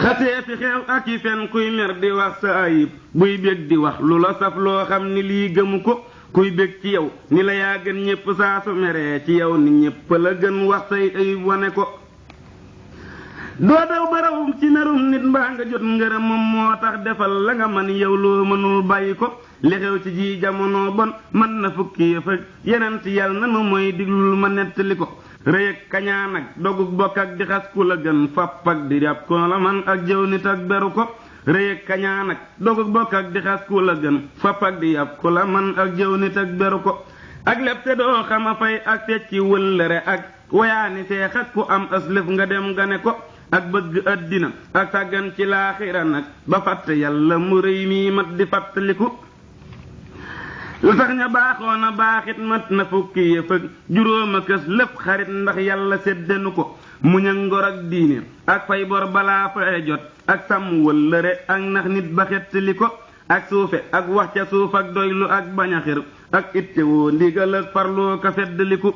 xasee fi xew ak i fen kuy mer di wax sa ayib buy bég di wax lu la saf loo xam ni lii gëmu ko kuy bég ci yow ni la yaa gën ñépp saa su meree ci yow ni ñépp la gën wax say ayib wane ko doo daw barawum ci merum nit mbaa nga jot ngërëmam moo tax defal la nga man yow loo mënul bàyyi ko li xew ci ji jamono bon mën na fukki yëf ak yeneen ci yàlla nanu mooy diglul ma nettali ko rëy ak kañaan ak dogug bokk ak di xas ku la gën fapp ak di yàpp ko la man ak jëw nit ak beru ko rëy ak kañaan ak dogug bokk ak di xas ku la gën fapp ak di yàpp ko la man ak jëw nit ak beru ko ak lépp te doo xama fay ak fecci wëllëre ak wayaani seex ak ku am aslëf nga dem gane ko ak bëgg àddina ak sàggan ci laaxira nag ba fàtte yàlla mu rëy mii mat di fàttaliku lu tax ña baaxoon a baaxit mat na fukki yëf ak juróom a kës lépp xarit ndax yàlla séddenu ko muñ ak ngor ak diine ak fay bor balaa fay jot ak sàmm wëllëre ak nax nit ba xettali ko ak suufe ak wax ca suuf ak doylu ak bañ a xir ak ittewoo ndigal ak farloo ka feddaliku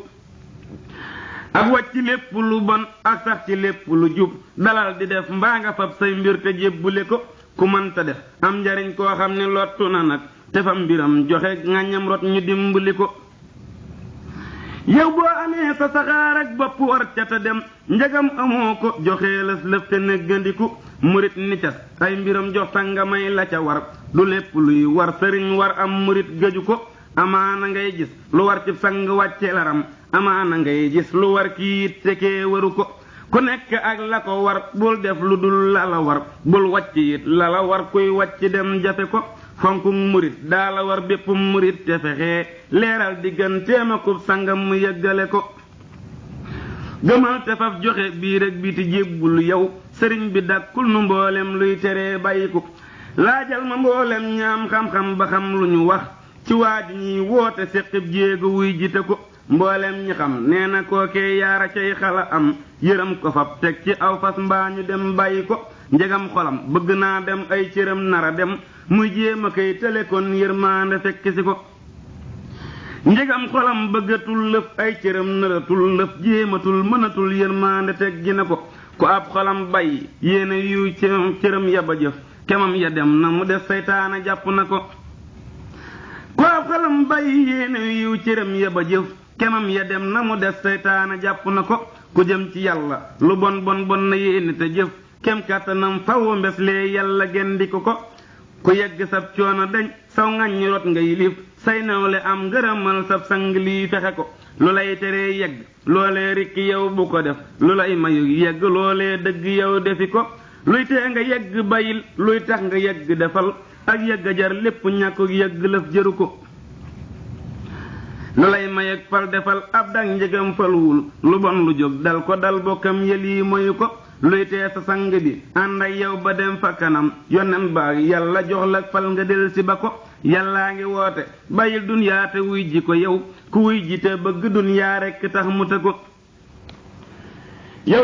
ak wàcc ci lépp lu bon ak sax ci lépp lu jub dalal di def mbaa nga fab say mbir te jébbule ko ku mënta def am njariñ koo xam ne lottu na nag te fa mbiram joxe ŋàññam rot ñu dimbali ko yow boo amee sa saxaar ak bopp war ca te dem njagam amoo ko joxe lës lëf te neggandiku murit ni cas ay mbiram jox sanga may la ca war du lépp luy war sëriñ war am murit gëju ko amaana ngay gis lu war ci sang wàcce laram amaana ngay gis lu war kiit tekee waru ko ku nekk ak la ko war bul def lu dul la la war bul wàcc it la la war kuy wàcc dem jafe ko fonku murit daa la war bépp murit te fexe leeral digganteem akub sangam mu yëggale ko gëmal te faf joxe bii rek biti jébbul yow sëriñ bi dàkkul nu mboolem luy teree bàyyiku laajal ma mboolem ñaam xam-xam ba xam lu ñu wax ci waa ji ñuy woote séqib jéego wuy jite ko mboolem ñi xam nee na kookee yaara cay xala am yërëm ko fab teg ci aw fas mbaa ñu dem bàyyi ko njegam xolam bëgg naa dem ay cëram nara dem muy jéem a koy tële kon yërmaande fekk si ko njegam xolam bëggatul lëf ay cëram naratul lëf jéematul mënatul yërmaande teg gi na ko ku ab xolam bay yéene yu cëram ya ba jëf kemam ya dem na mu def seytaane jàpp na ko ku ab xolam bay yéene yu cëram ya ba jëf kemam ya dem na mu def seytaane jàpp na ko ku jëm ci yàlla lu bon bon bon na yéene te jëf kem kàttanam faw mbes lee yàlla gendi ko ku yegg sab coono dañ saw ŋaññi rot ngay liif say nawle am ngërëmal sab sang lii fexe ko lu lay teree yegg loolee rikki yow bu ko def lu lay mayu yegg loolee dëgg yow defi ko luy tee nga yegg bayil luy tax nga yegg defal ak yegg jar lépp ñàkku yegg lëf jëru ko lu lay may ak fal defal ab dang njëgam falwul lu bon lu jóg dal ko dal bokkam yëlii moyu ko luy tee sa sang bi ànd ak yow ba dem fa kanam yonen baag yàlla jox la fal nga del si ba ko yàllaa ngi woote bàyyil dunyaa te wuy ji ko yow ku wuy ji te bëgg dunyaa rekk tax mu te ko yow